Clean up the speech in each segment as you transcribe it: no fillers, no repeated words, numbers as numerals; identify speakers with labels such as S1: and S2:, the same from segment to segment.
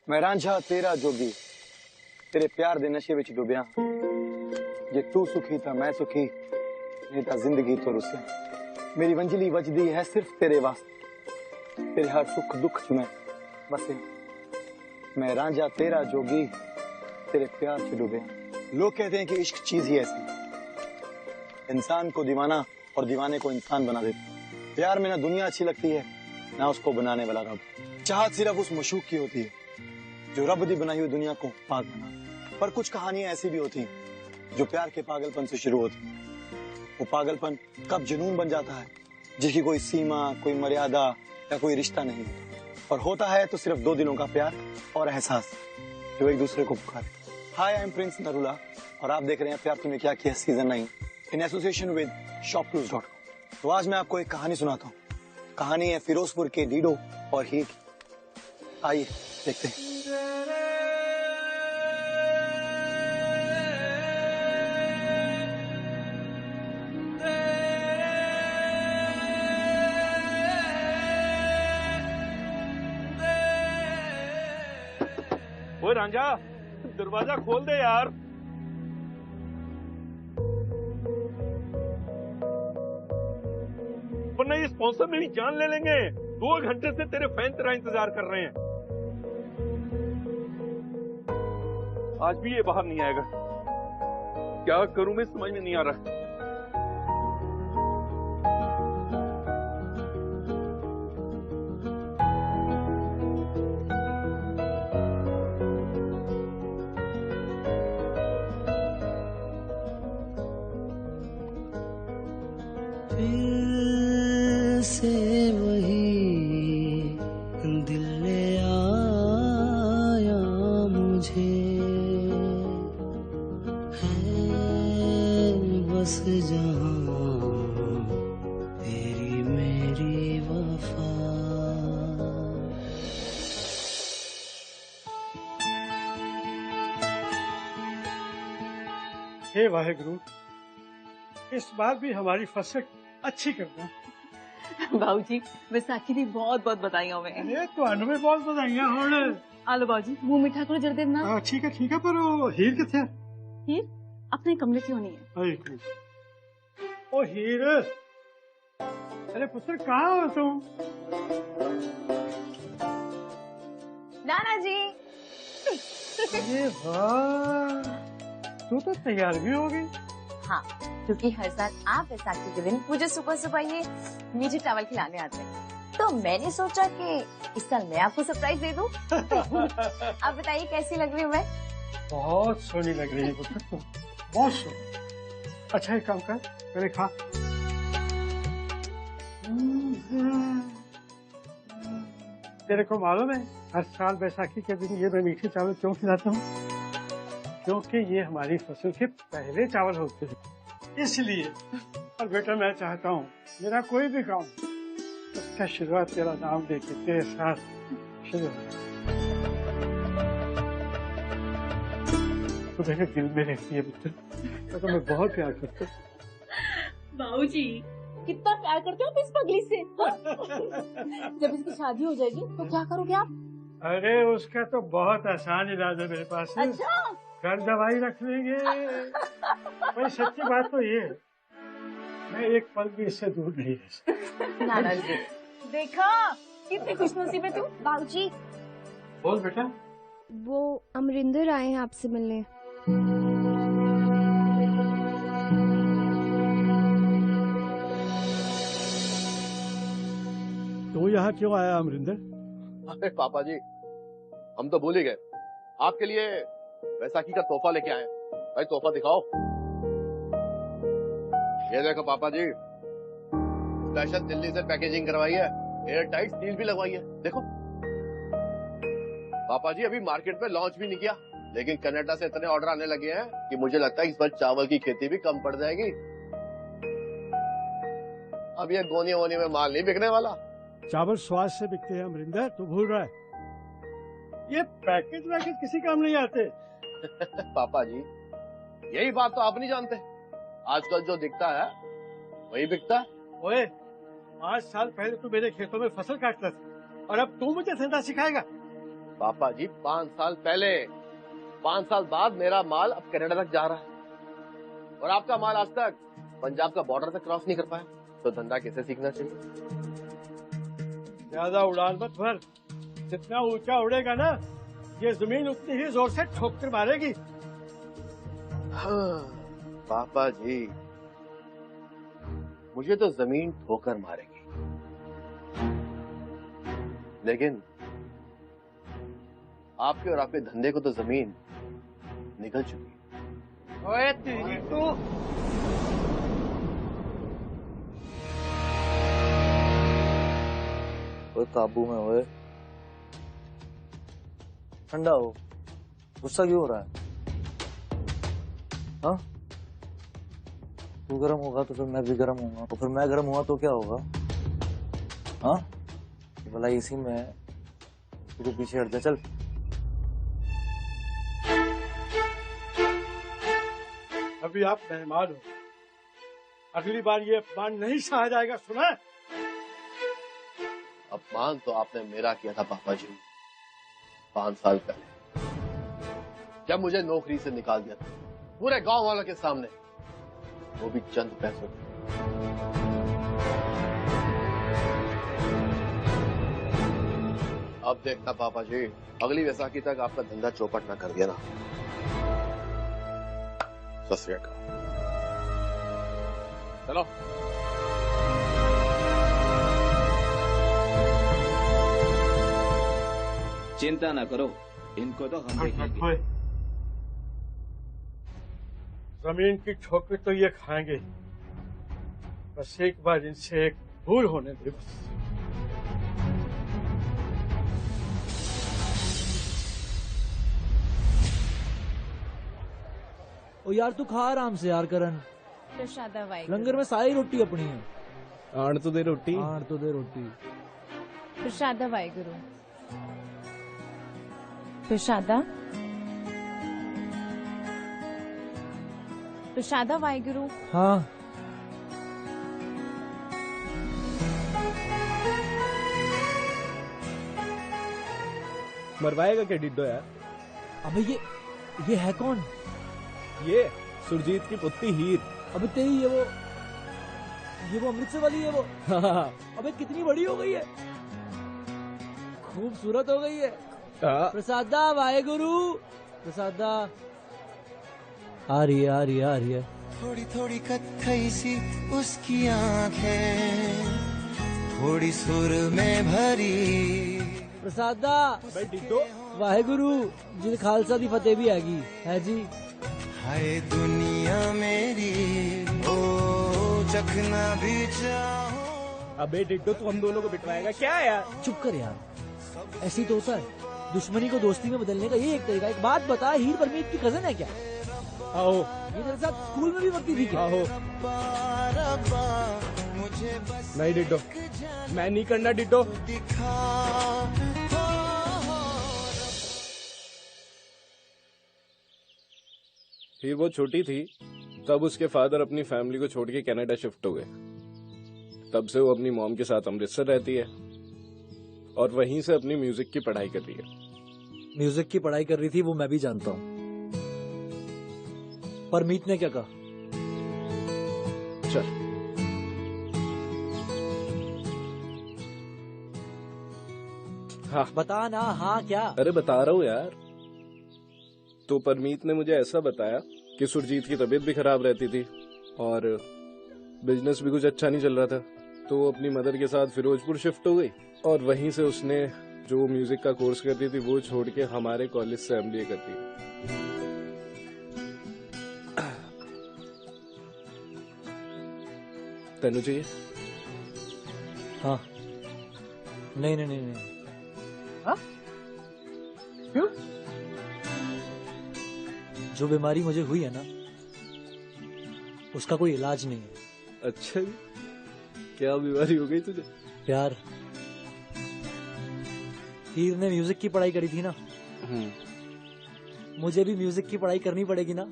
S1: मैं रांझा तेरा जोगी तेरे प्यार दे नशे विच डुबिया जे तू सुखी था मैं सुखी नहीं था जिंदगी तो रुसिया मेरी वंजली वजदी है सिर्फ तेरे वास्ते तेरे हर सुख दुख च मैं बसे मैं रांझा तेरा जोगी तेरे प्यार च डुबिया। लोग कहते हैं कि इश्क चीज ही ऐसी इंसान को दीवाना और दीवाने को इंसान बना देती। प्यार में ना दुनिया अच्छी लगती है ना उसको बनाने वाला रब। चाहत सिर्फ उस मशूक की होती है जो रब दी बनाई हुई दुनिया को पाक बना। पर कुछ कहानियां ऐसी भी होती हैं जो प्यार के पागलपन से शुरू होती हैं। वो पागलपन कब जुनून बन जाता है जिसकी कोई सीमा कोई मर्यादा या कोई रिश्ता नहीं और होता है तो सिर्फ 2 दिनों का प्यार और एहसास जो एक दूसरे को पुकारे। हाय आई एम प्रिंस नरूला और आप देख रहे हैं प्यार तूने क्या किया season 9 in association with shopclues.com। तो आज मैं आपको एक कहानी सुनाता हूँ। कहानी है फिरोजपुर के डीडो और हीर की। आइए देखते हैं।
S2: ओए रांझा दरवाजा खोल दे यार। वरना ये स्पॉन्सर मेरी जान ले लेंगे। 2 घंटे से तेरे फैन तेरा इंतजार कर रहे हैं। आज भी ये बाहर नहीं आएगा। क्या करूं मैं समझ में नहीं आ रहा।
S3: फिर से वही दिल ले आया मुझे है बस जहां तेरी मेरी वफा।
S4: हे वाहेगुरु, इस बार भी हमारी फसल अच्छी करना।
S5: बाबूजी विसाखी दी बहुत बहुत बधाइयां मैं।
S4: अरे ਤੁਹਾਨੂੰ ਵੀ ਬਹੁਤ ਵਧਾਈਆਂ ਹੋਣ।
S5: आलो बाबूजी मुंह मीठा करो जरा देर ना।
S4: ठीक है पर वो हीर किथे है?
S5: हीर अपने कमरे क्यों नहीं है?
S4: ओ हीर, अरे पुत्र कहाँ हो तुम?
S5: नाना जी।
S4: अरे वाह, तू तो तैयार भी हो गई।
S5: हाँ, क्योंकि हर साल आप वैसाखी के दिन मुझे सुबह सुबह ये मीठे चावल खिलाने आते हैं, तो मैंने सोचा कि इस साल मैं आपको सरप्राइज दे दूं। आप बताइए कैसी लग रही हूँ मैं?
S4: बहुत सोनी लग रही है पुत्र तुम, बहुत सोनी। अच्छा एक काम कर, पहले खा। तेरे को मालूम है हर साल बैसाखी के दिन ये मैं मीठे चावल क्यों खिलाता हूँ? क्योंकि ये हमारी फसल के पहले चावल होते हैं, इसलिए। और बेटा मैं चाहता हूँ मेरा कोई भी काम उसका शुरुआत तेरा नाम देके तेरे साथ शुरू हो। तो मेरे दिल में रहती है पुत्र, तो मैं बहुत प्यार करता हूँ।
S5: बाबूजी कितना प्यार करते हो आप इस पगली से? जब इसकी शादी हो जाएगी तो क्या करोगे आप?
S4: अरे उसका तो बहुत आसान इलाज है मेरे पास।
S5: अच्छा,
S4: घर दवाई रख लेंगे। भाई सच्ची बात तो ये, मैं एक पल भी इससे दूर नहीं रह सकता।
S5: नाना जी देखा कितनी खुशनसीब है तू। बाबूजी
S4: बोल बेटा।
S6: वो अमरिंदर आए हैं आपसे मिलने।
S4: तू यहाँ क्यों आया अमरिंदर?
S7: अरे पापा जी हम तो भूल ही गए, आपके लिए वैसाखी का तोहफा लेके आए। भाई तोहफा दिखाओ। ये देखो पापा जी, स्पेशल दिल्ली से पैकेजिंग करवाई है, एयर टाइट सील भी लगवाई है। देखो पापा जी अभी मार्केट में लॉन्च भी नहीं किया, लेकिन कनाडा से इतने ऑर्डर आने लगे हैं कि मुझे लगता है इस बार चावल की खेती भी कम पड़ जाएगी। अब ये गोनी वोनी में माल नहीं बिकने वाला।
S4: चावल स्वाद से बिकते हैं अमरिंदर, तू भूल रहा है। ये पैकेज वैकेज किसी काम नहीं आते।
S7: पापा जी यही बात तो आप नहीं जानते, आजकल जो दिखता है वही बिकता है।
S4: ओए 5 साल पहले तू मेरे खेतों में फसल काटता था और अब तू मुझे धंधा सिखाएगा?
S7: पापा जी 5 साल पहले, 5 साल बाद मेरा माल अब कनाडा तक जा रहा है और आपका माल आज तक पंजाब का बॉर्डर तक क्रॉस नहीं कर पाया, तो धंधा कैसे सीखना चाहिए?
S4: ज्यादा उड़ान मत भर, जितना ऊंचा उड़ेगा ना ये जमीन उतनी ही जोर से ठोकर मारेगी।
S7: हाँ, पापा जी मुझे तो जमीन ठोकर मारेगी, लेकिन आपके और आपके धंधे को तो जमीन निकल चुकी है।
S4: ओए तेरी तो
S8: ओए काबू में ओए, ठंडा हो, गुस्सा क्यों हो रहा है? हाँ, तू गर्म होगा तो फिर मैं भी गर्म होऊंगा, तो फिर मैं गर्म हुआ तो क्या होगा? हाँ, भला इसी में तू पीछे हट जा, चल।
S4: अभी आप मेहमान हो, अगली बार ये अपमान नहीं सहा जाएगा, सुना?
S7: अपमान तो आपने मेरा किया था पापा जी 5 साल पहले, जब मुझे नौकरी से निकाल दिया था पूरे गांव वालों के सामने, वो भी चंद पैसों में। अब देखना पापा जी, अगली वैसाखी तक आपका धंधा चौपट ना कर दिया ना। सत श्री अकाल। चलो।
S9: चिंता ना करो, इनको तो हम देखेंगे।
S4: जमीन की ठोकर तो ये खाएंगे, बस एक बार इनसे एक भूल होने दे बस।
S8: ओ यार तू खा आराम से यार करण,
S5: प्रसादा भाई
S8: लंगर में सारी रोटी अपनी है।
S2: आण तो दे रोटी।
S8: आण तो दे रोटी।
S5: प्रसादा भाई गुरु, प्रसादा प्रसादा वाई गुरु।
S8: हाँ
S2: मरवाएगा क्या डिड्डो यार?
S8: अबे ये है कौन?
S2: ये सुरजीत की पुत्री हीर।
S8: अबे तेरी ये वो अमृतसर वाली है वो। अबे कितनी बड़ी हो गई है, खूबसूरत हो गई है। प्रसादा वाहेगुरु, प्रसादा आ रही है।
S3: थोड़ी थोड़ी कत्थई सी उसकी आंखें, थोड़ी सुर में भरी।
S8: प्रसादा वाहेगुरु जी, खालसा दी फतेह भी हैगी है जी।
S3: हाय दुनिया मेरी ओ चखना भी चाहो।
S2: अबे डिड्डो तू हम दोनों को बिटवाएगा क्या यार?
S8: चुप कर यार, ऐसे ही तो होता है, दुश्मनी को दोस्ती में बदलने का ये एक तरीका। एक बात बता, हीर परमीत की कजन है क्या?
S2: आओ,
S8: ये तेरे साथ स्कूल में भी पढ़ती थी क्या?
S2: आओ। नहीं डिड्डो, मैं नहीं करना डिड्डो। फिर वो छोटी थी तब उसके फादर अपनी फैमिली को छोड़ के कनाडा शिफ्ट हो गए। तब से वो अपनी मॉम के साथ अमृतसर रहती है और वहीं से अपनी म्यूजिक की पढ़ाई कर रही है।
S8: म्यूजिक की पढ़ाई कर रही थी वो मैं भी जानता हूँ, पर मीत ने क्या कहा?
S2: चल हाँ
S8: बता ना। हाँ क्या?
S2: अरे बता रहा हूँ यार। तो परमीत ने मुझे ऐसा बताया कि सुरजीत की तबीयत भी खराब रहती थी और बिजनेस भी कुछ अच्छा नहीं चल रहा था, तो वो अपनी मदर के साथ फिरोजपुर शिफ्ट हो गई और वहीं से उसने जो म्यूजिक का कोर्स करती थी वो छोड़ के हमारे कॉलेज से MBA करती है। तेनू चाहिए?
S8: हाँ। नहीं। हाँ? क्यों? जो बीमारी मुझे हुई है ना, उसका कोई इलाज नहीं है।
S2: अच्छा जी, क्या बीमारी हो गई तुझे?
S8: प्यार। हीर ने म्यूजिक की पढ़ाई करी थी ना, मुझे भी म्यूजिक की पढ़ाई करनी पड़ेगी ना।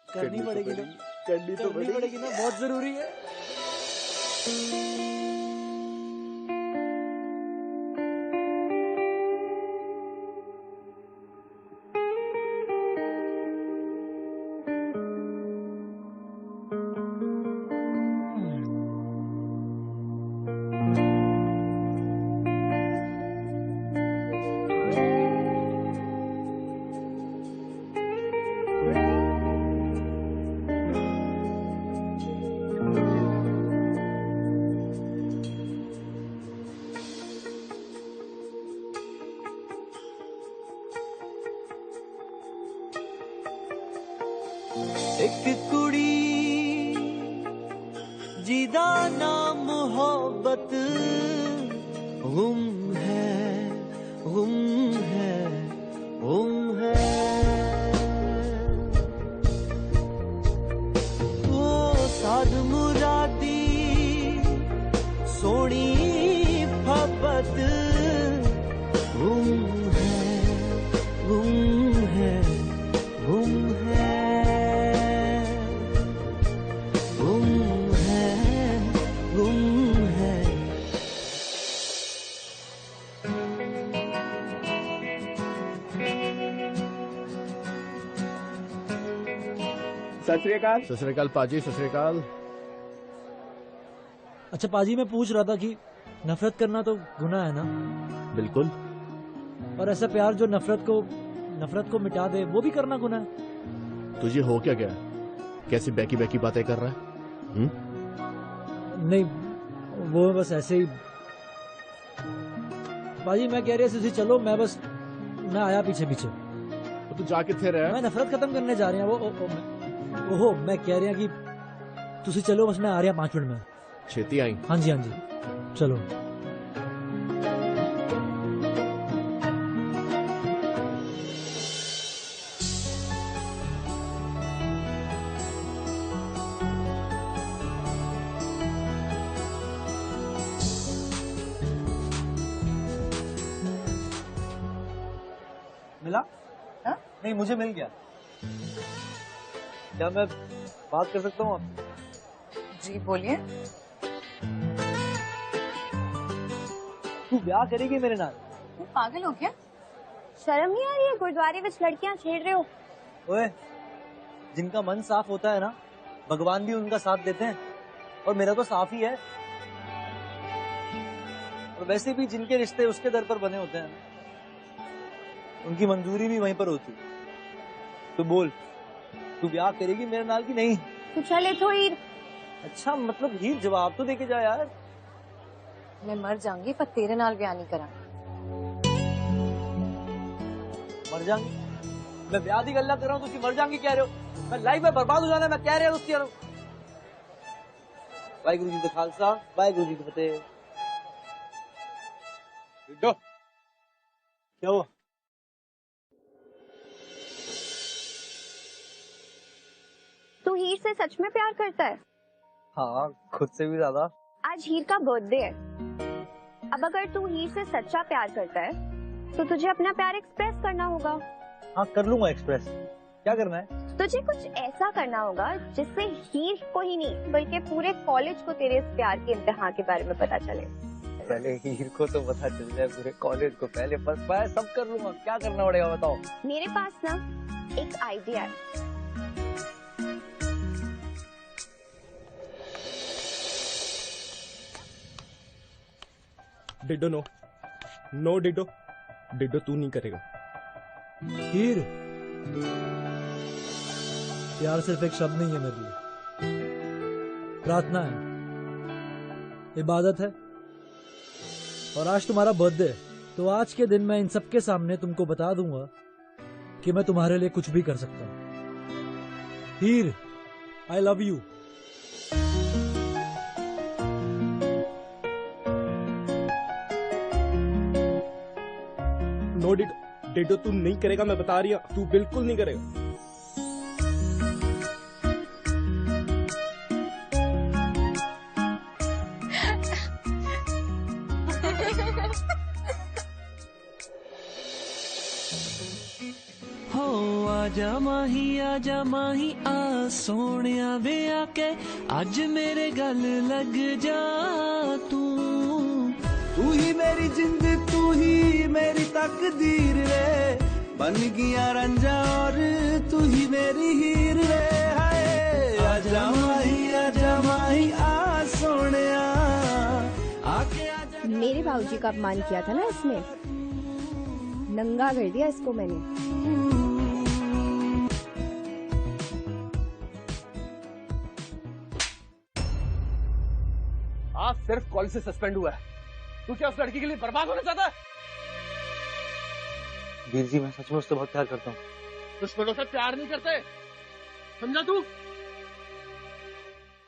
S8: करनी पड़ेगी ना, बहुत जरूरी है।
S3: नाम मोहब्बत गुम है, गुम है, गुम है। ओ साध मुरादी सोनी मोहब्बत गुम है, गुम है, गुम है, गुम है, गुम है।
S2: सत श्री अकाल पाजी, सत श्री अकाल।
S8: अच्छा पाजी, मैं पूछ रहा था कि नफरत करना तो गुनाह है ना?
S2: बिल्कुल।
S8: और ऐसा प्यार जो नफरत को मिटा दे, वो भी करना गुनाह है?
S2: तुझे हो क्या गया? कैसी बैकी बैकी बातें कर रहा है?
S8: नहीं, वो बस ऐसे ही। बाजी मैं कह रही चलो, मैं आया पीछे पीछे।
S2: तो तू जा किथे रहा है?
S8: मैं नफरत खत्म करने जा रहे हैं। वो मैं कह रही कि तुसी चलो, बस मैं आ रहा 5 मिनट में।
S2: छेती आई?
S8: हाँ जी, चलो। मिला?
S5: हाँ?
S8: नहीं, मुझे मिल गया। क्या मैं बात कर सकता हूँ आपसे?
S5: जी बोलिए।
S8: तू ब्याह करेगी मेरे नाल?
S5: तुम पागल हो क्या?
S6: शर्म नहीं आ रही है? गुरुद्वारे में लड़कियां छेड़ रहे हो।
S8: ओए, जिनका मन साफ होता है ना, भगवान भी उनका साथ देते हैं, और मेरा तो साफ ही है। और वैसे भी जिनके रिश्ते उसके दर पर बने होते हैं, उनकी मंजूरी भी वहीं पर होती है। तो बोल, तू ब्याह करेगी मेरे नाल की नहीं?
S6: तू चले तो हीर।
S8: अच्छा, मतलब हीर जवाब तो देके जा यार।
S5: मैं मर जाऊंगी पर तेरे नाल ब्याह नहीं करा।
S8: मर जाऊंगी? मैं ब्याह की गल्ला कर रहा हूँ, तुझी मर जाऊंगी कह रहे हो? मैं लाइफ में बर्बाद हो जाना, मैं कह रहा हूँ उसकी। वाहिगुरु जी का खालसा, वाहिगुरु जी की फतेह। क्या हुआ?
S6: तू हीर से सच में प्यार करता है?
S8: हाँ, खुद से भी ज्यादा।
S6: आज हीर का बर्थडे है। अब अगर तू हीर से सच्चा प्यार करता है तो तुझे अपना प्यार एक्सप्रेस करना होगा।
S8: हाँ, कर लूंगा एक्सप्रेस। क्या करना है?
S6: तुझे कुछ ऐसा करना होगा जिससे हीर को ही नहीं बल्कि पूरे कॉलेज को तेरे इस प्यार के इम्तिहान के बारे में पता चले।
S8: पहले हीर को तो पता चल जाए, पूरे कॉलेज को। पहले बस मैं सब कर लूंगा। क्या करना पड़ेगा बताओ?
S6: मेरे पास ना एक आइडिया है।
S2: डिडो नो डिडो तू नहीं करेगा।
S8: हीर, प्यार सिर्फ एक शब्द नहीं है मेरे लिए, प्रार्थना है, इबादत है। और आज तुम्हारा बर्थडे है, तो आज के दिन मैं इन सबके सामने तुमको बता दूंगा कि मैं तुम्हारे लिए कुछ भी कर सकता हूं। हीर, आई लव यू।
S2: नो डिडो तू नहीं करेगा, मैं बता रही हूँ, तू बिल्कुल नहीं करेगा।
S3: आजा माही आ सोनिया वे आके आज मेरे गल लग जा। तू ही मेरी जिंद, तू ही मेरी तकदीर रे, बन गया रंजा और तू ही मेरी हीर रे। हाय आजा माही आ सोनिया आके आजा।
S6: मेरे बाबूजी का अपमान किया था ना इसने, नंगा कर दिया इसको मैंने।
S7: आज सिर्फ कॉलेज से सस्पेंड हुआ है। तू क्या उस लड़की के लिए बर्बाद होना चाहता है?
S8: वीर जी, मैं सच में उससे बहुत प्यार करता हूँ।
S7: दुश्मनों से प्यार नहीं करते, समझा तू?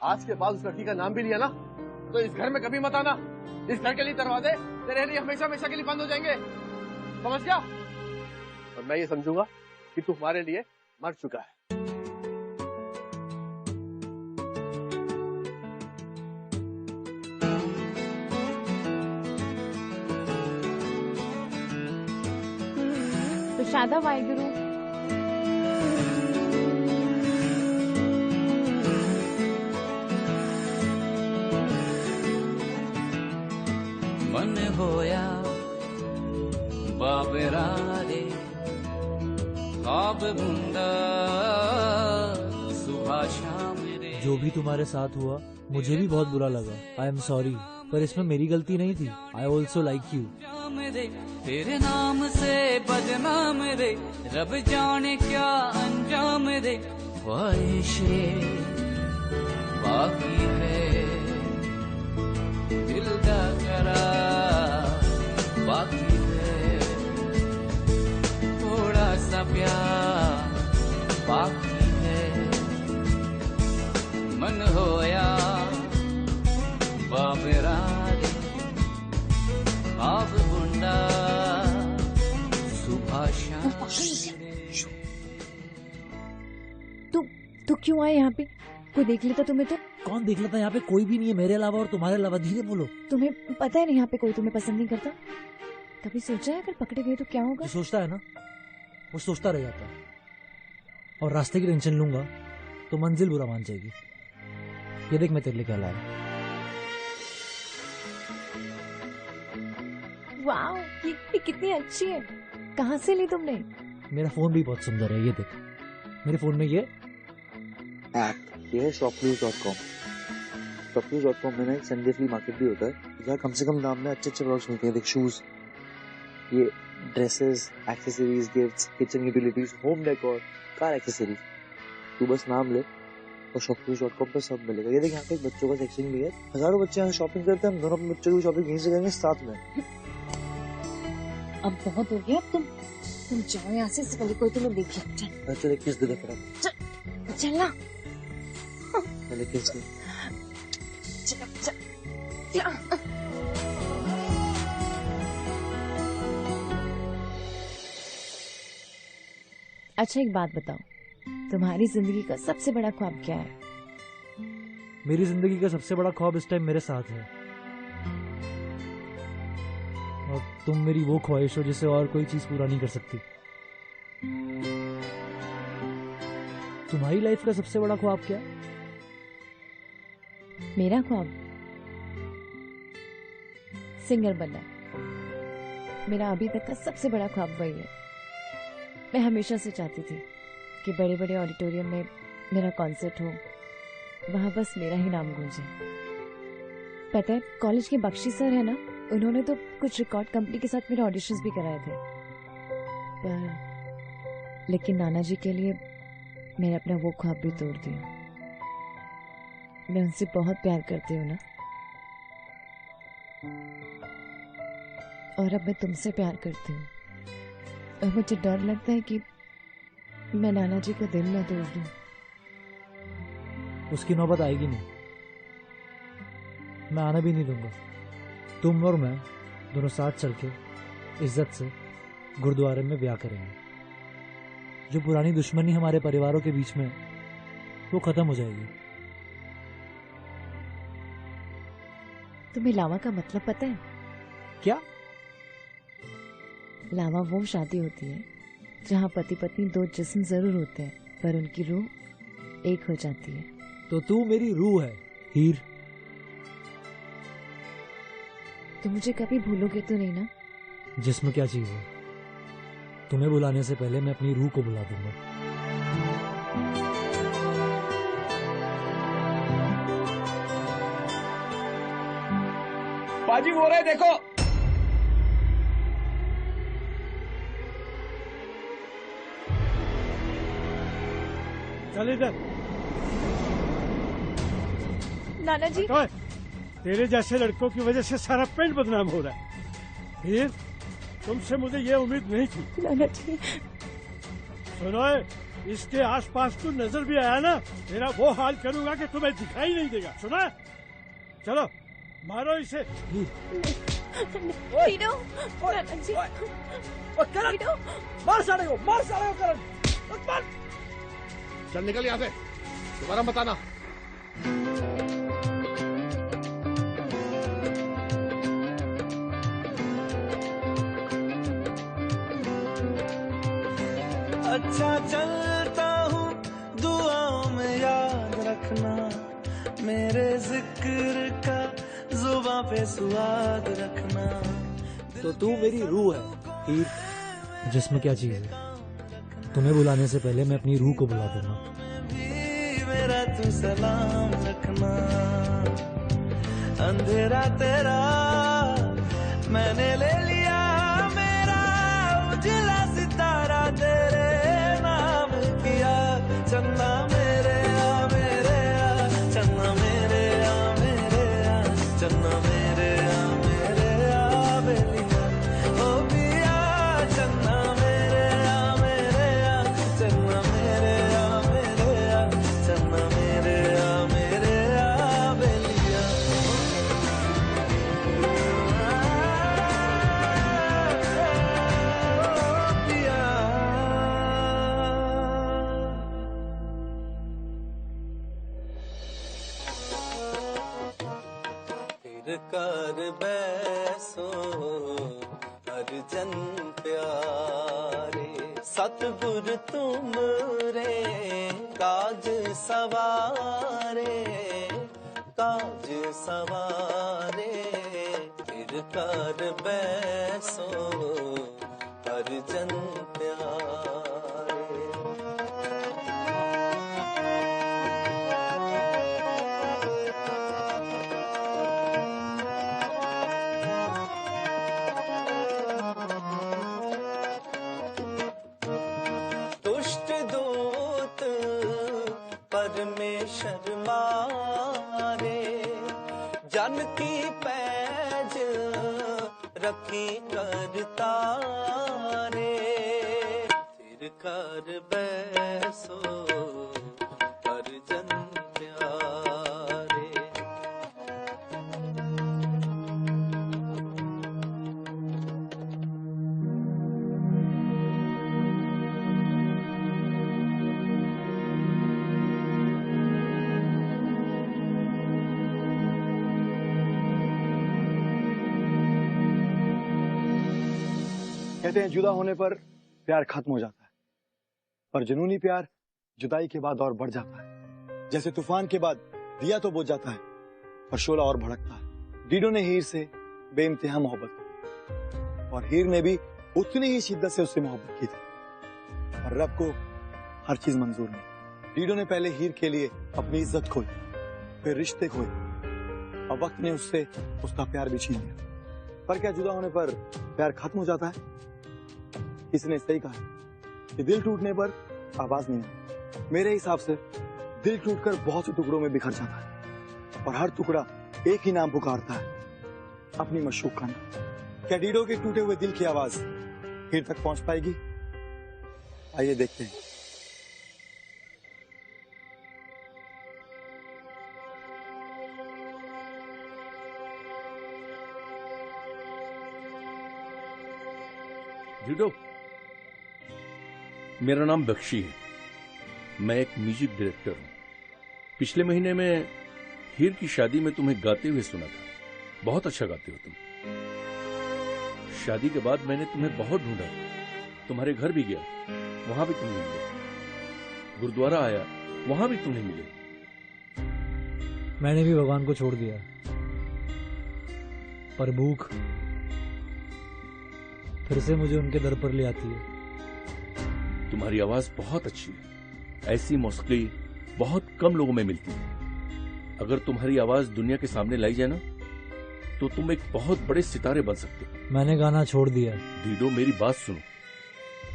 S7: आज के बाद उस लड़की का नाम भी लिया ना तो इस घर में कभी मत आना। इस घर के लिए दरवाजे तेरे लिए हमेशा हमेशा के लिए बंद हो जाएंगे, समझ गया? और मैं ये समझूंगा कि तू हमारे लिए मर चुका है।
S5: प्रसादा वाहेगुरु।
S3: मन होया बाबरा रे ख्वाब बुंदा सुबह शाम रे।
S8: जो भी तुम्हारे साथ हुआ मुझे भी बहुत बुरा लगा। आई एम सॉरी, पर इसमें मेरी गलती नहीं थी। I also like you.
S3: तेरे नाम से बदनाम रे, रब जाने क्या अंजाम रे। ख्वाहिशें बाकी है, दिल का करार बाकी है, थोड़ा सा प्यार बाकी है। मन होया बाबरा रे ख्वाब बुंदा सुबह शाम।
S5: तू क्यों आए यहाँ पे? कोई देख लेता तुम्हें तो?
S8: कौन देख लेता? यहाँ पे कोई भी नहीं है मेरे अलावा और तुम्हारे अलावा। धीरे बोलो।
S5: तुम्हें पता है ना यहाँ पे कोई तुम्हें पसंद नहीं करता? कभी सोचा है अगर पकड़े गए तो क्या होगा?
S8: जो सोचता है ना वो सोचता रह जाता है, और रास्ते की टेंशन लूंगा तो मंजिल बुरा मान जाएगी। ये देख मैं तेरे लिए क्या लाया।
S5: वाह, ये कितनी अच्छी है। कहाँ से ली तुमने?
S8: मेरा फोन भी बहुत सुंदर है। ये देख मेरे फोन में ये
S10: ऐप, ये है shopnews.com। shopnews.com में ना एक संडे फ्ली मार्केट भी होता है, जहाँ कम से कम दाम में अच्छे अच्छे प्रोडक्ट्स मिलते हैं। देख शूज, ये dresses, accessories, gifts, kitchen utilities, home decor, car accessories. तू बस नाम ले और shopnews.com पे सब मिलेगा। ये देख यहाँ पे एक बच्चों का सेक्शन भी है। हजारों बच्चे यहाँ शॉपिंग करते हैं। हम दोनों अपने बच्चों की शॉपिंग यहीं से करेंगे साथ में।
S5: अब बहुत हो गया। तुम जाओ यहाँ से, इससे पहले कोई तुम्हें देखे। चल
S10: चल एक किस दे दे फिर अब।
S5: चल ना।
S10: पहले किस दे।
S5: चल। अच्छा एक बात बताओ, तुम्हारी जिंदगी का सबसे बड़ा ख्वाब क्या है?
S8: मेरी जिंदगी का सबसे बड़ा ख्वाब इस टाइम मेरे साथ है, और तुम मेरी वो ख्वाहिश हो जिसे और कोई चीज पूरा नहीं कर सकती। तुम्हारी लाइफ का सबसे बड़ा ख्वाब क्या है?
S5: मेरा ख्वाब सिंगर बनना। मेरा अभी तक का सबसे बड़ा ख्वाब वही है। मैं हमेशा से चाहती थी कि बड़े बड़े ऑडिटोरियम में मेरा कॉन्सर्ट हो, वहां बस मेरा ही नाम गूंजे। पता है, कॉलेज के बख्शी सर है ना, उन्होंने तो कुछ रिकॉर्ड कंपनी के साथ मेरे ऑडिशंस भी कराए थे, पर लेकिन नाना जी के लिए मैंने अपना वो ख्वाब भी तोड़ दिया। मैं उनसे बहुत प्यार करती हूँ ना, और अब मैं तुमसे प्यार करती हूँ, और मुझे डर लगता है कि मैं नाना जी का दिल न तोड़ दूं।
S8: उसकी नौबत आएगी नहीं, मैं आने भी नहीं दूंगा। तुम और मैं दोनों साथ चल के इज्जत से गुरुद्वारे में ब्याह करेंगे। जो पुरानी दुश्मनी हमारे परिवारों के बीच में वो खत्म हो जाएगी।
S5: तुम्हें लावा का मतलब पता है?
S8: क्या?
S5: लावा वो शादी होती है जहाँ पति पत्नी दो जिस्म जरूर होते हैं, पर उनकी रूह एक हो जाती है।
S8: तो तू मेरी रूह है हीर।
S5: तुम मुझे कभी भूलोगे तो नहीं ना?
S8: जिस्म क्या चीज है? तुम्हें बुलाने से पहले मैं अपनी रूह को बुला दूंगा।
S9: बाजी हो रहा है, देखो।
S4: चल इधर।
S5: नाना जी,
S4: तेरे जैसे लड़कों की वजह से सारा पिंड बदनाम हो रहा है। फिर तुमसे मुझे ये उम्मीद नहीं थी।
S5: नाना जी
S4: सुनो, इसके आसपास तू नजर भी आया ना, तेरा वो हाल करूंगा कि तुम्हें दिखाई नहीं देगा। सुना? चलो
S8: मारो इसे।
S5: हीरो, करण जी।
S8: करण, मार साले को, करण। मार।
S7: चल निकल यहाँ से, दोबारा बताना।
S3: अच्छा चलता हूँ, दुआओं में याद रखना, मेरे जिक्र का जुबां पे स्वाद रखना।
S8: तो तू मेरी रूह है हीर। जिस्म क्या चीज है? तुम्हें बुलाने से पहले मैं अपनी रूह को बुला दूंगा।
S3: मेरा तू सलाम रखना, अंधेरा तेरा मैंने ले लिया, मेरा उजला सितारा तेरे नाम किया। चन्ना मेरे आ, मेरे आ, चन्ना मेरे आ, मेरे आ, चन्ना मेरे आ, मेरे आ, बेलिया ओ पिया। चन्ना मेरे आ, मेरे आ, चन्ना मेरे आ, मेरे आ, चन्ना मेरे आ, मेरे आ, बेलिया। फिर कर बैसो अर्जन प्यारे, सतगुर तुम रे काज सवारे, काज सवारे। फिर कर बैसो अर्जन प्यारे। दुष्ट दूत परमेश्वर मारे, जन की पैज रखी करतारे। फिर कर बैसो अर्जन प्यारे।
S1: कहते हैं जुदा होने पर प्यार खत्म हो जाता है, पर जुनूनी प्यार जुदाई के बाद और बढ़ जाता है। जैसे तूफान के बाद दिया तो बुझ जाता है, पर शोला और भड़कता है। डीडो ने हीर से बेइंतहा मोहब्बत की और हीर ने भी उतनी ही शिद्दत से उससे मोहब्बत की थी, पर रब को हर चीज मंजूर नहीं। डीडो ने पहले हीर के लिए अपनी इज्जत खोई, फिर रिश्ते खोए, और वक्त ने उससे उसका प्यार भी छीन लिया। पर क्या जुदा होने पर प्यार खत्म हो जाता है? इसने सही कहा कि दिल टूटने पर आवाज नहीं आती। मेरे हिसाब से दिल टूटकर बहुत से टुकड़ों में बिखर जाता है, और हर टुकड़ा एक ही नाम पुकारता है, अपनी मशूक का नाम। क्या डीडो के टूटे हुए दिल की आवाज हीर तक पहुंच पाएगी? आइए देखते हैं।
S11: डीडो, मेरा नाम बख्शी है। मैं एक म्यूजिक डायरेक्टर हूं। पिछले महीने में हीर की शादी में तुम्हें गाते हुए सुना था। बहुत अच्छा गाते हो तुम। शादी के बाद मैंने तुम्हें बहुत ढूंढा, तुम्हारे घर भी गया, वहां भी तुम्हें मिले। गुरुद्वारा आया, वहां भी तुम्हें मिले।
S8: मैंने भी भगवान को छोड़ दिया, पर भूख फिर से मुझे उनके दर पर ले आती है।
S11: तुम्हारी आवाज बहुत अच्छी है। ऐसी मौसीकी बहुत कम लोगों में मिलती है। अगर तुम्हारी आवाज दुनिया के सामने लाई जाए ना, तो तुम एक बहुत बड़े सितारे बन सकते हो।
S8: मैंने गाना छोड़ दिया।
S11: डीडो, मेरी बात सुनो।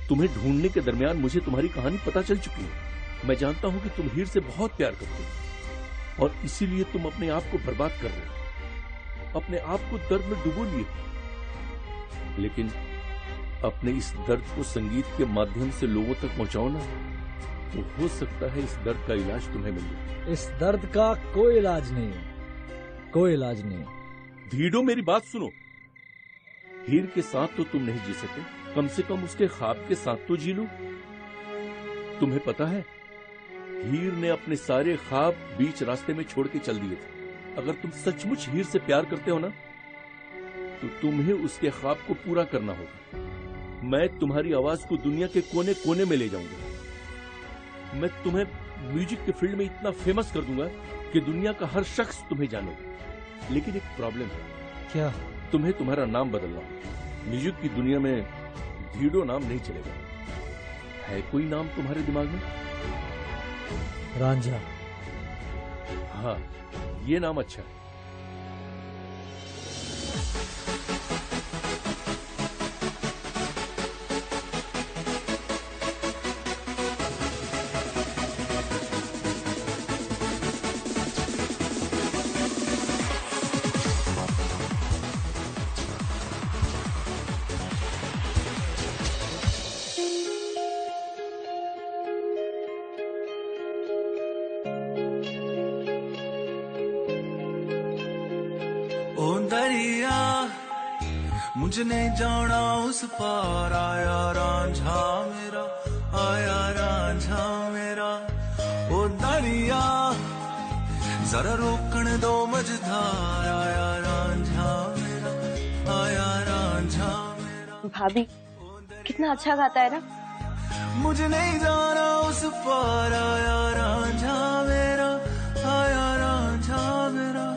S11: तुम्हें ढूंढने के दरमियान मुझे तुम्हारी कहानी पता चल चुकी है। मैं जानता हूं कि तुम हीर से बहुत प्यार करते हो, और इसीलिए तुम अपने आप को बर्बाद कर रहे हो, अपने आप को दर्द में डुबो लिए। लेकिन अपने इस दर्द को संगीत के माध्यम से लोगों तक पहुंचाओ ना, तो हो सकता है इस दर्द का इलाज तुम्हें मिल जाए।
S8: इस दर्द का कोई इलाज नहीं, कोई इलाज नहीं।
S11: धीडो मेरी बात सुनो। हीर के साथ तो तुम नहीं जी सकते, कम से कम उसके ख्वाब के साथ तो जी लो। तुम्हें पता है, हीर ने अपने सारे ख्वाब बीच रास्ते में छोड़ के चल दिए थे। अगर तुम सचमुच हीर से प्यार करते हो ना, तो तुम्हें उसके ख्वाब को पूरा करना होगा। मैं तुम्हारी आवाज को दुनिया के कोने कोने में ले जाऊंगा। मैं तुम्हें म्यूजिक के फील्ड में इतना फेमस कर दूंगा कि दुनिया का हर शख्स तुम्हें जानेगा। लेकिन एक प्रॉब्लम है।
S8: क्या?
S11: तुम्हें तुम्हारा नाम बदलना होगा। म्यूजिक की दुनिया में धीडो नाम नहीं चलेगा। है कोई नाम तुम्हारे दिमाग में?
S8: रांझा।
S11: हाँ, ये नाम अच्छा है।
S3: ओ दरिया मुझे नहीं जाना उस पार, आया रांझा मेरा, आया रांझा मेरा। ओ दरिया जरा रोकने दो मझधार, आया रांझा मेरा, आया रांझा मेरा।
S6: भाभी कितना अच्छा गाता है ना।
S3: मुझे नहीं जाना उस पार, आया रांझा मेरा, आया रांझा मेरा।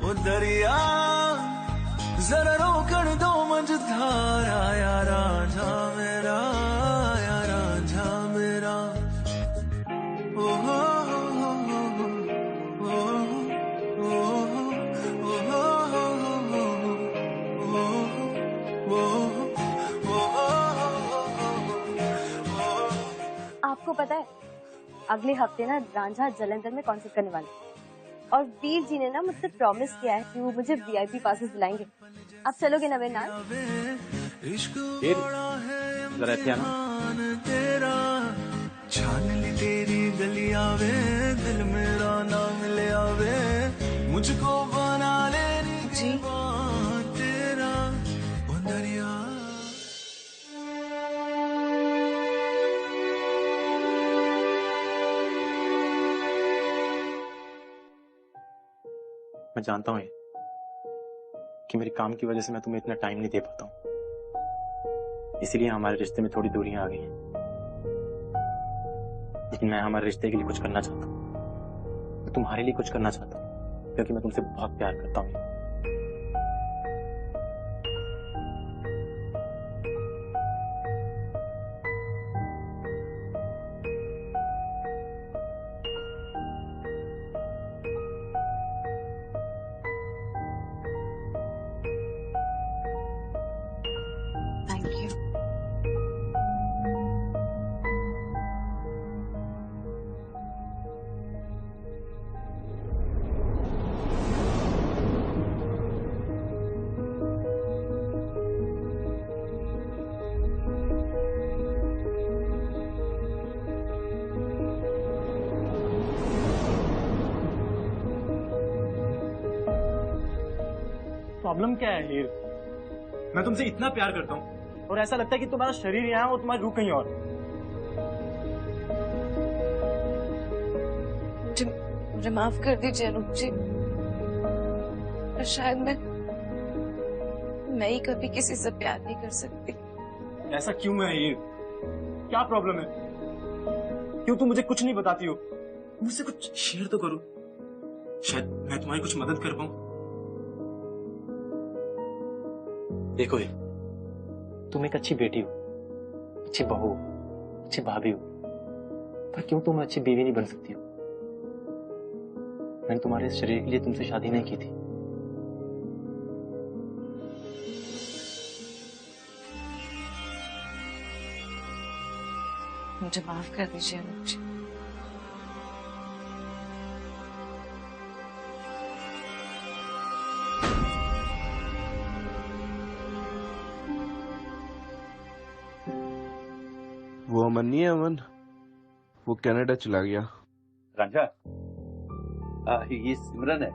S3: ओ दरिया जरा रोकन दो मझधार, आया रांझा मेरा, आया रांझा मेरा। ओ हो हो हो हो, ओ हो हो हो।
S6: आपको पता है अगले हफ्ते ना रांझा जालंधर में कॉन्सर्ट करने वाला है। और वीर जी ने ना मुझसे प्रॉमिस किया है कि वो मुझे VIP पासेस दिलाएंगे। आप चलोगे ना मेरे नाल?
S1: जरा ऐसे आना।
S3: छान ली तेरी गलियां वे, दिल मेरा ना मिले आवे, मुझको बना ले जी तेरा। ओ दरिया
S1: मैं जानता हूँ कि मेरे काम की वजह से मैं तुम्हें इतना टाइम नहीं दे पाता हूँ, इसीलिए हमारे रिश्ते में थोड़ी दूरियां आ गई हैं। लेकिन मैं हमारे रिश्ते के लिए कुछ करना चाहता हूँ। मैं तुम्हारे लिए कुछ करना चाहता हूँ, क्योंकि मैं तुमसे बहुत प्यार करता हूँ।
S12: प्रॉब्लम क्या है हीर? मैं तुमसे इतना प्यार करता हूँ और ऐसा लगता है कि तुम्हारा शरीर यहाँ है और तुम्हारी रूह कहीं और।
S5: मुझे माफ कर दीजिए अनूप जी, पर शायद मैं ही कभी किसी से प्यार नहीं कर सकती।
S12: ऐसा क्यों है हीर? क्या प्रॉब्लम है? क्यों तुम मुझे कुछ नहीं बताती हो? मुझसे कुछ शेयर तो करो, शायद मैं तुम्हारी कुछ मदद कर पाऊं।
S1: देखो तुम एक अच्छी बेटी हो, अच्छी बहू, अच्छी भाभी हो, पर क्यों तुम अच्छी बीवी नहीं बन सकती हो? मैंने तुम्हारे इस शरीर के लिए तुमसे शादी नहीं की थी।
S5: मुझे माफ कर दीजिए अनूप जी।
S2: वो अमन नहीं है, अमन वो कनाडा चला गया।
S13: रांझा, ये सिमरन है,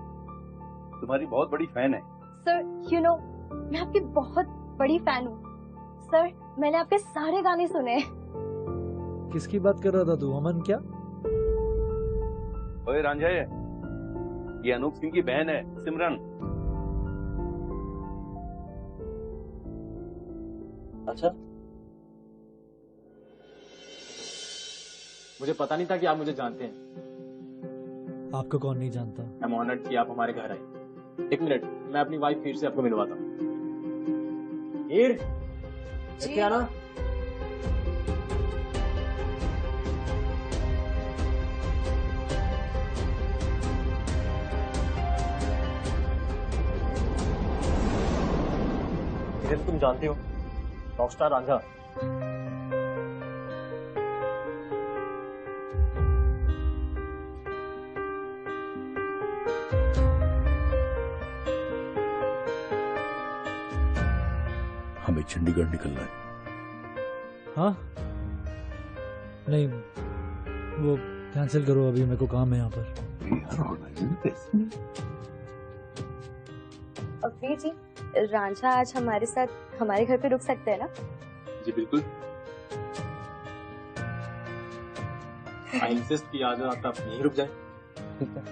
S13: तुम्हारी बहुत बड़ी फैन है।
S6: सर यू नो मैं आपकी बहुत बड़ी फैन हूँ सर। मैंने आपके सारे गाने सुने।
S8: किसकी बात कर रहा था तू, अमन क्या?
S11: ओए रांझा, ये अनूप सिंह की बहन है सिमरन।
S12: अच्छा, मुझे पता नहीं था कि आप मुझे जानते हैं।
S8: आपको कौन नहीं जानता?
S12: आई एम ऑनर्ड कि आप हमारे घर आए। एक मिनट, मैं अपनी वाइफ हीर से आपको मिलवाता हूँ। हीर, क्या ना? तुम जानते हो रॉकस्टार रांझा।
S11: हमें चंडीगढ़ निकलना है।
S8: हाँ नहीं, वो कैंसिल करो, अभी मेरे को काम है यहाँ पर।
S6: वीर जी, रांझा आज हमारे साथ हमारे घर पे रुक सकते हैं ना?
S12: जी बिल्कुल। आई इंसिस्ट कि आज रात आप यहीं रुक जाए।
S10: ठीक है।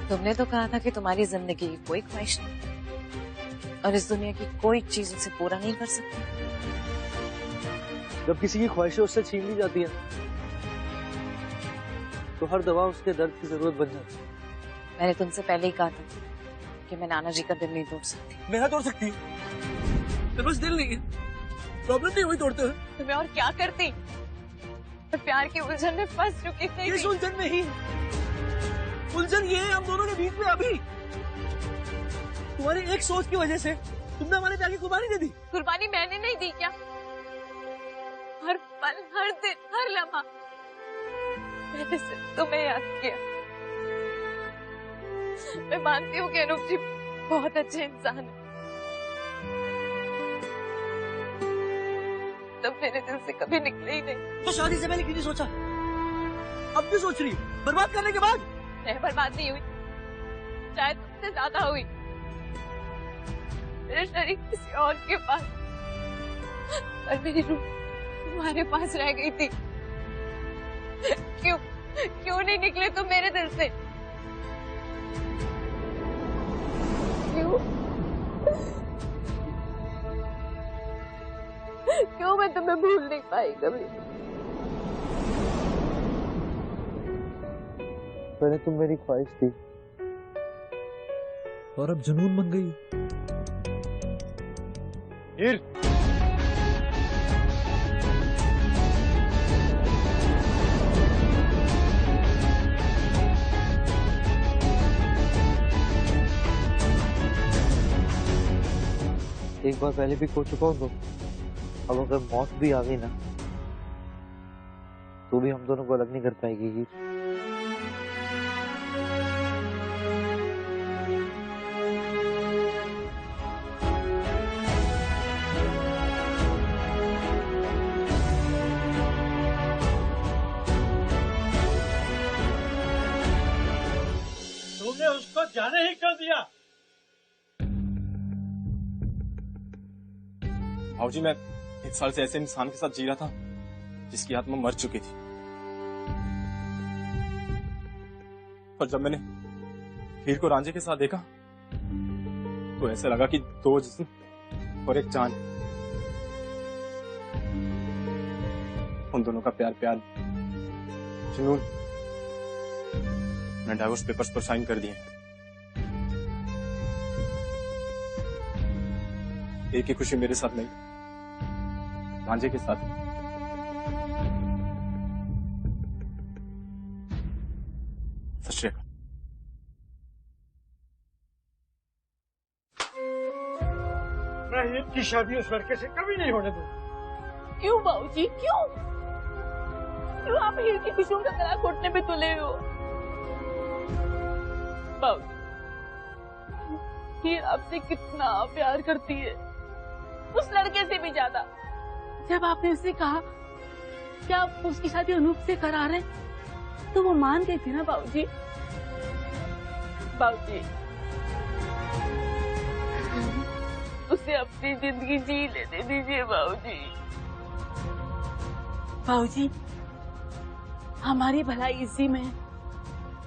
S5: तुमने तो कहा था कि तुम्हारी जिंदगी की कोई ख्वाहिश नहीं और इस दुनिया की कोई चीज उसे पूरा नहीं कर सकती।
S10: जब किसी की ख्वाहिशें उससे छीन ली जाती है तो हर दवा उसके दर्द की जरूरत बन जाती है।
S5: मैंने तुमसे पहले ही कहा था कि मैं नाना जी का दिल नहीं तोड़ सकती।
S10: मेरा तोड़ सकती है, तेरे पास दिल नहीं है, प्रॉब्लम नहीं हुई तोड़ते हुए।
S5: तो मैं और क्या करती? मैं प्यार की उलझन में फंस चुकी थी।
S10: इस उलझन नहीं, उलझन ये है हम दोनों के बीच में। अभी तुम्हारी एक सोच की वजह से तुमने हमारे प्यार की कुर्बानी दे दी।
S5: कुर्बानी मैंने नहीं दी क्या? हर पल, हर दिन, हर लम्हा मैंने सिर्फ तुम्हें याद किया। मैं मानती हूँ कि अनूप जी बहुत अच्छे इंसान है, तब मेरे दिल से कभी निकले ही नहीं।
S10: तो शादी से पहले क्यों नहीं सोचा? अब क्यों सोच रही हो? बर्बाद करने के बाद?
S5: मैं बर्बाद नहीं हुई, शायद तुमसे ज्यादा हुई। मेरा शरीर किसी और के पास, पर मेरी रूह तुम्हारे पास रह गई थी। क्यों नहीं निकले तुम मेरे दिल से? क्यों मैं तुम्हें भूल नहीं पाई कभी?
S10: पहले तुम मेरी ख्वाहिश थी
S8: और अब जुनून बन गई।
S4: हीर,
S10: एक बार पहले भी खो चुका हूँ तो अब अगर मौत भी आ गई ना तो भी हम दोनों को अलग नहीं कर पाएगी हीर।
S4: तुमने उसको जाने ही कर दिया।
S12: भाऊजी, मैं 1 साल से ऐसे इंसान के साथ जी रहा था जिसकी आत्मा मर चुकी थी, और जब मैंने हीर को रांझे के साथ देखा तो ऐसा लगा कि 2 जिस्म और एक जान। उन दोनों का प्यार जुनून मैंने डाइवोर्स पेपर्स पर साइन कर दिए। एक ही खुशी मेरे साथ नहीं, रांझे के साथ। सत श्री अकाल।
S4: मैं हीर की शादी उस लड़के से कभी नहीं होने दूंगा।
S5: क्यों बाबूजी, क्यों आप हीर की खुशियों का गला घोटने पे तुले हो? बाबूजी,
S13: हीर आपसे कितना प्यार करती है, उस लड़के से भी ज्यादा। जब आपने उससे कहा कि आप उसकी शादी अनूप से करा रहे, तो वो मान गई थी ना बाबूजी। बाबूजी, उसे अपनी जिंदगी जी लेने दीजिए बाबूजी। बाबूजी, हमारी भलाई इसी में है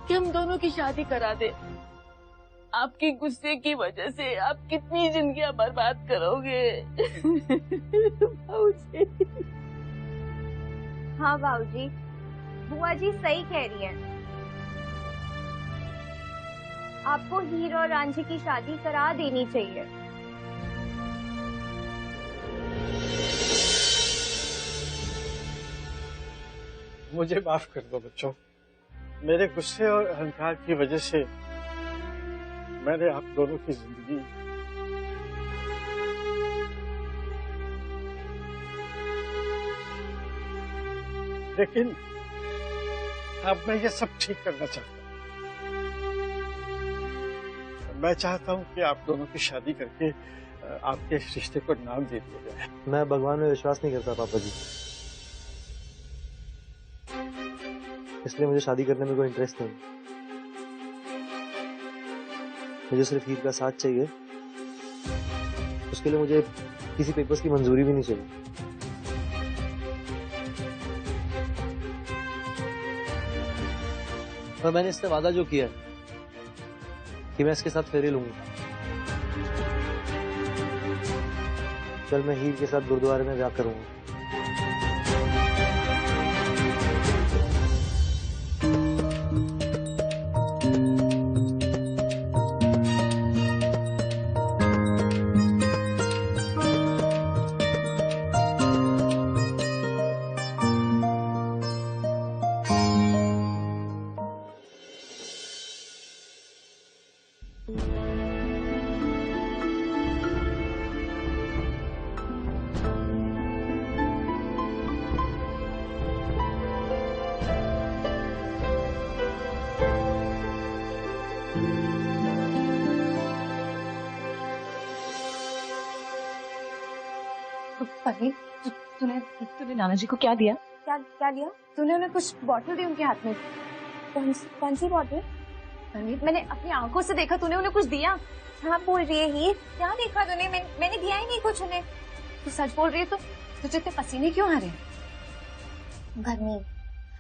S13: कि हम दोनों की शादी करा दे। आपके गुस्से की वजह से आप कितनी जिंदगियां बर्बाद करोगे। बाबूजी।
S6: हाँ बाबूजी, बुआ जी सही कह रही है। आपको हीर और रांझी की शादी करा देनी चाहिए।
S4: मुझे माफ कर दो बच्चों, मेरे गुस्से और अहंकार की वजह से मैंने आप दोनों की जिंदगी लेकिन अब मैं ये सब ठीक करना चाहता हूँ। मैं चाहता हूँ कि आप दोनों की शादी करके आपके इस रिश्ते को नाम दे दिया जाए।
S10: मैं भगवान में विश्वास नहीं करता पापा जी, इसलिए मुझे शादी करने में कोई इंटरेस्ट नहीं। मुझे सिर्फ हीर का साथ चाहिए, उसके लिए मुझे किसी पेपर्स की मंजूरी भी नहीं चाहिए। और मैंने इससे वादा जो किया है कि मैं इसके साथ फेरे लूंगा। कल मैं हीर के साथ गुरुद्वारे में ब्याह करूंगा।
S5: तूने नाना जी को क्या दिया?
S6: क्या क्या दिया?
S5: तूने उन्हें कुछ बॉटल दी उनके हाथ में।
S6: कौन सी बॉटल?
S5: मैंने अपनी आंखों से देखा, तूने उन्हें कुछ दिया।
S6: क्या बोल रही है हीर? क्या देखा तूने? मैंने दिया ही नहीं कुछ उन्हें।
S5: तू सच बोल रही है? तो तुझे इतने पसीने क्यों आ रहे हैं?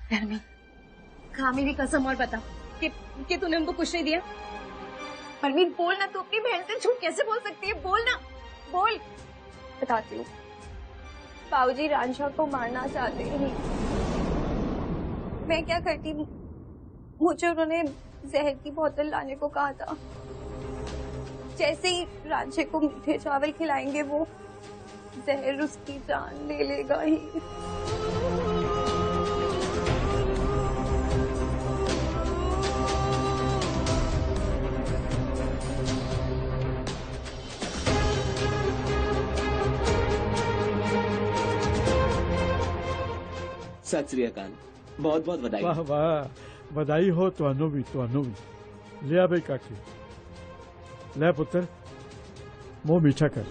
S6: गर्मी।
S5: खा मेरी कसम और बता कि तूने उनको कुछ नहीं दिया। परमीत बोल ना, तू अपनी बहन से झूठ कैसे बोल सकती है? बोल ना, बोल।
S6: बताती हूँ। बाबूजी रांझा को मारना चाहते हैं। मैं क्या करती, मुझे उन्होंने जहर की बोतल लाने को कहा था। जैसे ही रांझे को मीठे चावल खिलाएंगे वो जहर उसकी जान ले लेगा ही।
S9: सत श्री अकाल, बहुत बहुत बधाई।
S4: वाह वाह, बधाई हो तो भी ले आ बे काकी, ले पुत्र मुंह मीठा कर।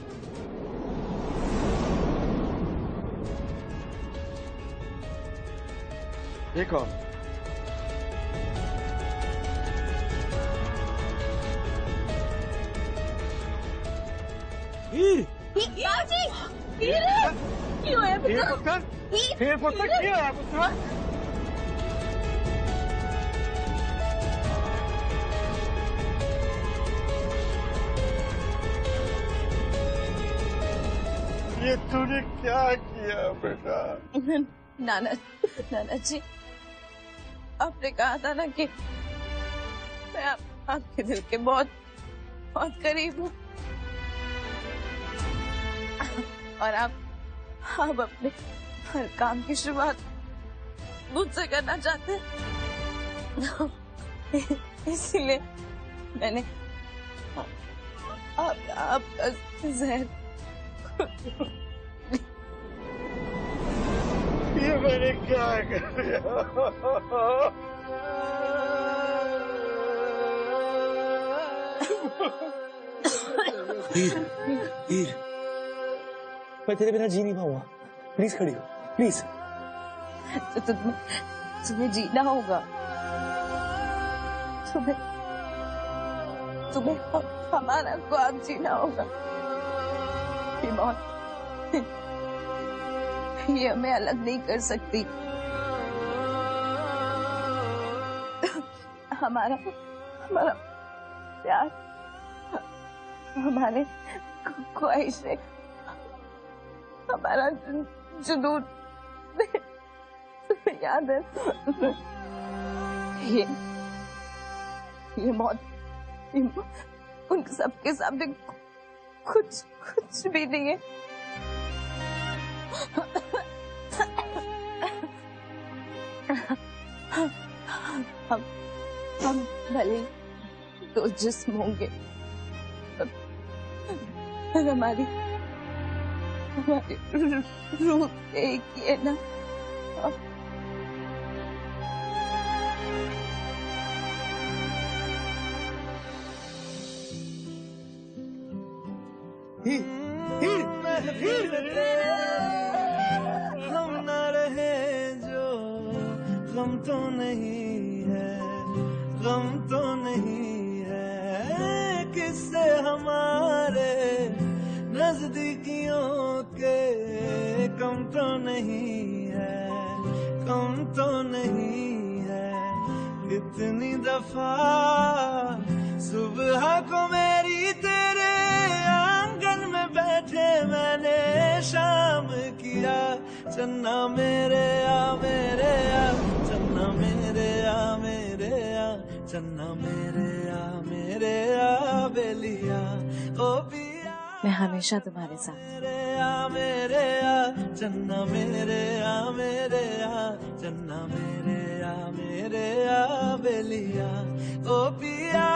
S4: ये कौन?
S13: क्यों है
S4: पुत्र? क्या है पुत्र? ये तूने क्या किया बेटा?
S13: नाना जी, आपने कहा था ना कि मैं आपके दिल के बहुत बहुत करीब हूँ, और आप अपने हर काम की शुरुआत मुझसे करना चाहते हैं। इसीलिए मैंने आपका जहर
S4: ये मैंने क्या कर दिया?
S10: हीर, मैं तेरे बिना जी नहीं पाऊंगा। प्लीज खड़ी हो, प्लीज।
S13: तो तुम्हें जीना होगा। तुम्हें हमारा ख्वाब जीना होगा। ये मौत, ये हमें अलग नहीं कर सकती। हमारा प्यार, हमारे ख्वाहिशें, हमारा जुनून, तुम्हें याद है? ये मौत, उन सबके सामने कुछ भी नहीं है। हम भले दो जिस्म होंगे, पर हमारी रूह एक ही है ना।
S3: हम न रहे जो गम तो नहीं है, गम तो नहीं है, किससे हमारे नजदीकियों के कम तो नहीं है, कम तो नहीं है। कितनी दफा सुबह को मेरी तेरे आंगन में बैठे मैंने शाम किया। चन्ना मेरे आ मेरे आ, चन्ना मेरे आ मेरे आ, चन्ना मेरे आ मेरे आ बेलिया ओ पिया।
S13: मैं हमेशा तुम्हारे साथ।
S3: मेरे आ चन्ना मेरे आ मेरे आ, चन्ना मेरे आ मेरे आ बेलिया ओ पिया।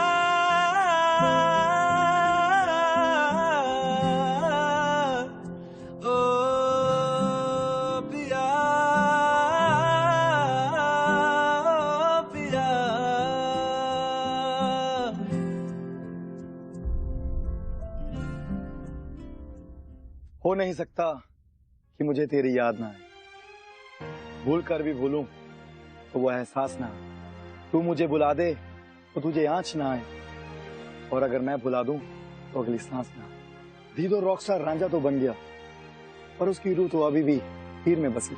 S1: हो नहीं सकता कि मुझे तेरी याद ना आए, भूल कर भी भूलूं तो वो एहसास ना आए। तू मुझे बुला दे तो तुझे आँच ना आए, और अगर मैं बुला दूं तो अगली सांस ना आए। दीदो रॉकस्टार रांझा तो बन गया, पर उसकी रूह तो अभी भी हीर में बसी।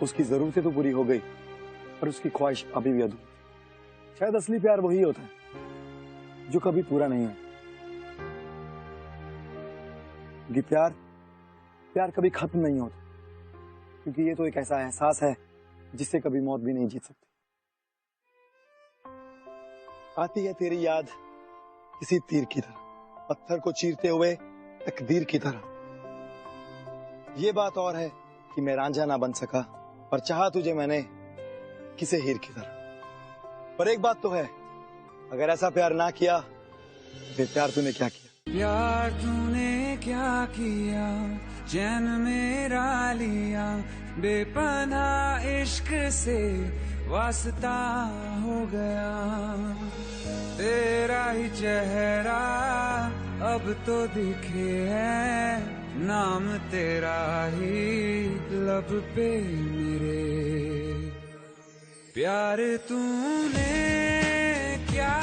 S1: उसकी जरूरतें तो पूरी हो गई, पर उसकी ख्वाहिश अभी भी अधूरी। शायद असली प्यार वही होता है जो कभी पूरा नहीं है, क्योंकि प्यार कभी खत्म नहीं होता, क्योंकि ये तो एक ऐसा एहसास है जिससे कभी मौत भी नहीं जीत सकती। आती है तेरी याद किसी तीर की तरह, पत्थर को चीरते हुए तकदीर की तरह। ये बात और है कि मैं रांझा ना बन सका, पर चाहा तुझे मैंने किसे हीर की तरह। पर एक बात तो है, अगर ऐसा प्यार ना किया फिर प्यार तूने क्या किया?
S3: प्यार तूने क्या किया, चैन मेरा लिया, बेपनाह इश्क से वास्ता हो गया। तेरा ही चेहरा अब तो दिखे है, नाम तेरा ही लब पे मेरे। प्यार तूने क्या